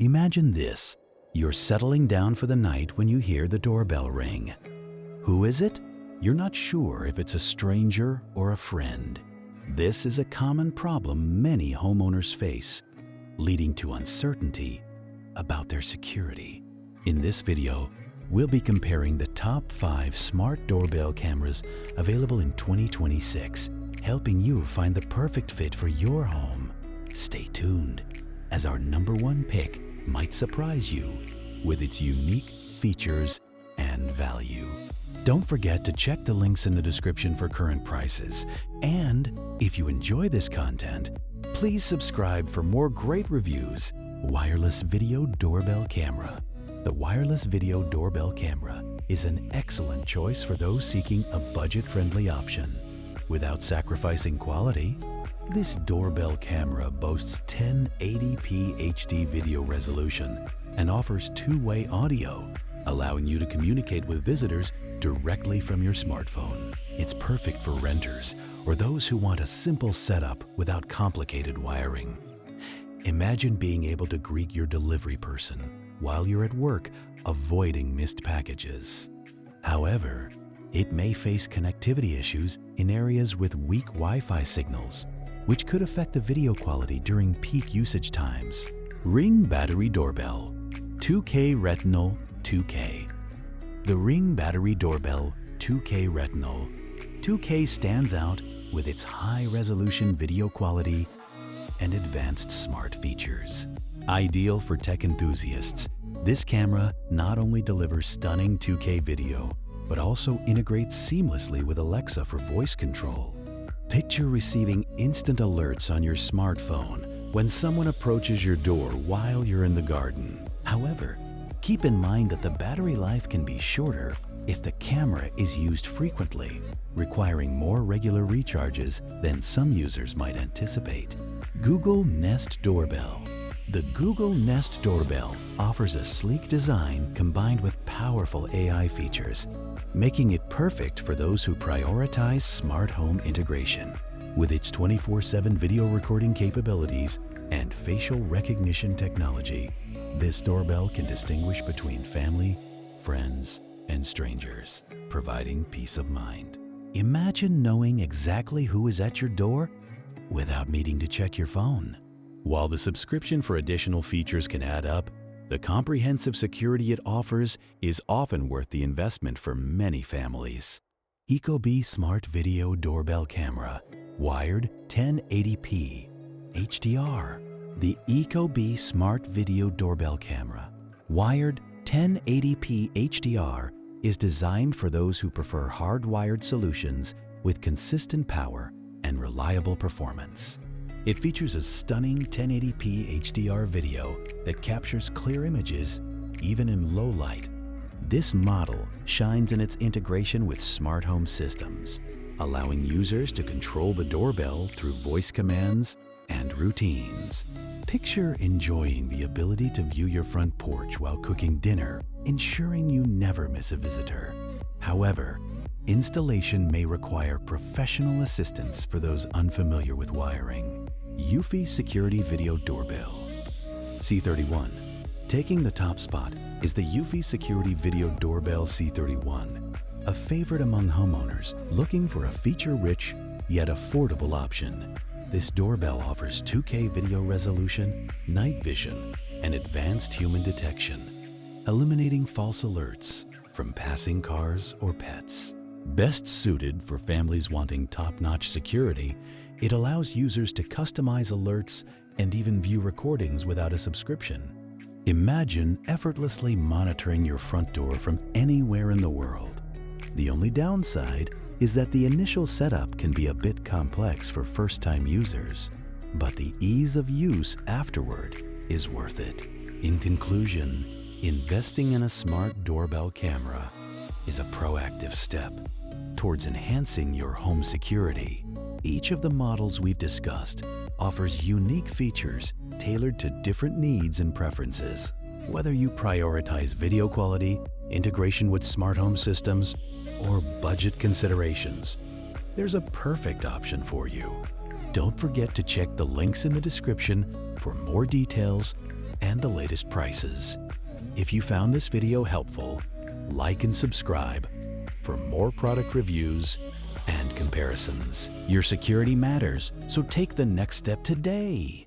Imagine this. You're settling down for the night when you hear the doorbell ring. Who is it? You're not sure if it's a stranger or a friend. This is a common problem many homeowners face, leading to uncertainty about their security. In this video, we'll be comparing the top 5 smart doorbell cameras available in 2026, helping you find the perfect fit for your home. Stay tuned, as our #1 pick might surprise you with its unique features and value. Don't forget to check the links in the description for current prices. And if you enjoy this content, please subscribe for more great reviews. Wireless Video Doorbell Camera. The Wireless Video Doorbell Camera is an excellent choice for those seeking a budget-friendly option. Without sacrificing quality, this doorbell camera boasts 1080p HD video resolution and offers two-way audio, allowing you to communicate with visitors directly from your smartphone. It's perfect for renters or those who want a simple setup without complicated wiring. Imagine being able to greet your delivery person while you're at work, avoiding missed packages. However, it may face connectivity issues in areas with weak Wi-Fi signals, which could affect the video quality during peak usage times. Ring Battery Doorbell 2K Retinal 2K. The Ring Battery Doorbell 2K Retinal 2K stands out with its high-resolution video quality and advanced smart features. Ideal for tech enthusiasts, this camera not only delivers stunning 2K video, but also integrates seamlessly with Alexa for voice control. Picture receiving instant alerts on your smartphone when someone approaches your door while you're in the garden. However, keep in mind that the battery life can be shorter if the camera is used frequently, requiring more regular recharges than some users might anticipate. Google Nest Doorbell. The Google Nest Doorbell offers a sleek design combined with powerful AI features, making it perfect for those who prioritize smart home integration. With its 24/7 video recording capabilities and facial recognition technology, this doorbell can distinguish between family, friends, and strangers, providing peace of mind. Imagine knowing exactly who is at your door without needing to check your phone. While the subscription for additional features can add up, the comprehensive security it offers is often worth the investment for many families. ecobee Smart Video Doorbell Camera, wired 1080p HDR. The ecobee Smart Video Doorbell Camera, wired 1080p HDR, is designed for those who prefer hardwired solutions with consistent power and reliable performance. It features a stunning 1080p HDR video that captures clear images even in low light. This model shines in its integration with smart home systems, allowing users to control the doorbell through voice commands and routines. Picture enjoying the ability to view your front porch while cooking dinner, ensuring you never miss a visitor. However, installation may require professional assistance for those unfamiliar with wiring. eufy Security Video Doorbell C31. Taking the top spot is the eufy Security Video Doorbell C31, a favorite among homeowners looking for a feature-rich yet affordable option. This doorbell offers 2K video resolution, night vision, and advanced human detection, eliminating false alerts from passing cars or pets. Best suited for families wanting top-notch security, it allows users to customize alerts and even view recordings without a subscription. Imagine effortlessly monitoring your front door from anywhere in the world. The only downside is that the initial setup can be a bit complex for first-time users, but the ease of use afterward is worth it. In conclusion, investing in a smart doorbell camera is a proactive step towards enhancing your home security. Each of the models we've discussed offers unique features tailored to different needs and preferences. Whether you prioritize video quality, integration with smart home systems, or budget considerations, there's a perfect option for you. Don't forget to check the links in the description for more details and the latest prices. If you found this video helpful, like and subscribe for more product reviews and comparisons. Your security matters, so take the next step today.